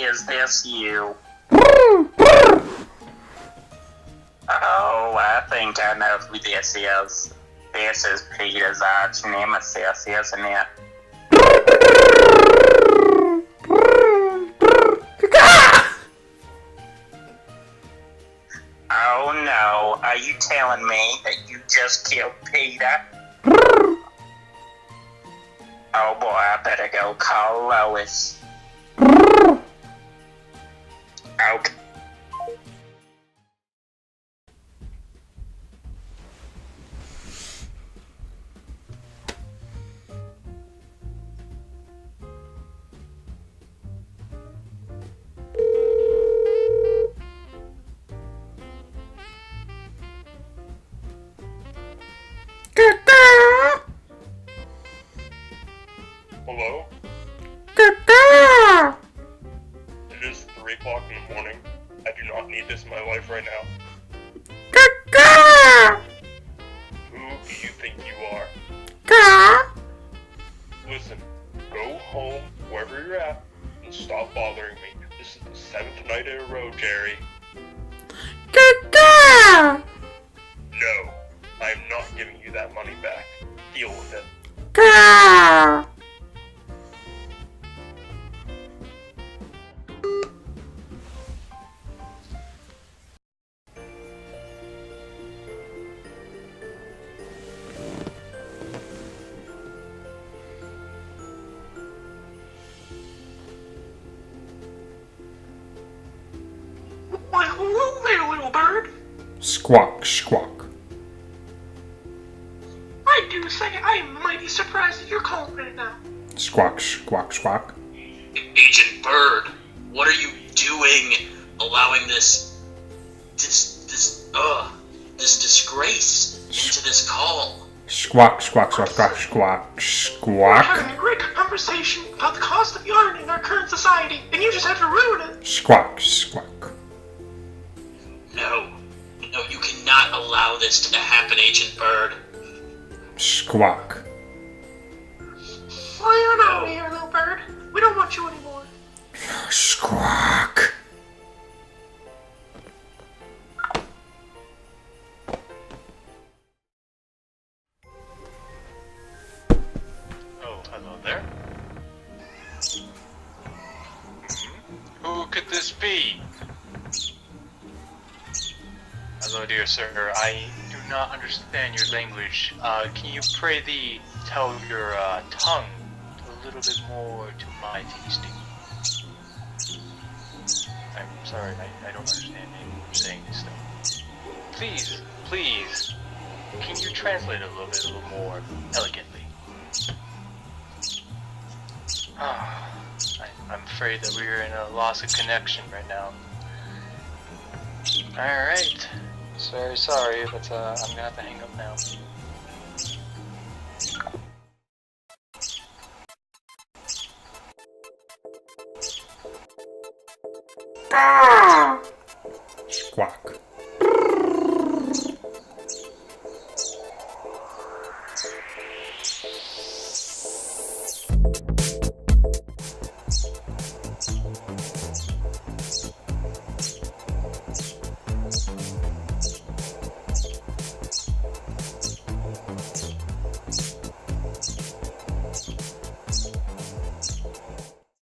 is this you? Oh, I think I know who this is. This is Peter's arch nemesis, isn't it? Oh no, are you telling me that you just killed Peter? Oh boy, I better go call Lois. Okay. Hello? It is 3 o'clock in the morning. I do not need this in my life right now. Who do you think you are? Listen, go home, wherever you're at, and stop bothering me. This is the 7th night in a row, Jerry. No, I am not giving you that money back. Deal with it. Why, hello there, little bird. Squawk, squawk. I do say I am mighty surprised that you're calling right now. Squawk, squawk, squawk. Agent Bird, what are you doing allowing this disgrace into this call? Squawk, squawk, squawk, squawk, squawk, We're squawk. having a great conversation about the cost of yarn in our current society, and you just have to ruin it. Squawk, squawk. No, you cannot allow this to happen, Agent Bird. Squawk. Well, you're out of here, little bird. We don't want you anymore. Squawk. Oh, hello there. Who could this be? Hello, dear sir. I do not understand your language. Can you pray thee tell your tongue a little bit more to my tasting? I'm sorry, I don't understand you saying this stuff. Please, can you translate a little more elegantly? I'm afraid that we're in a loss of connection right now. Alright. Very sorry, but I'm gonna have to hang up now. Squawk.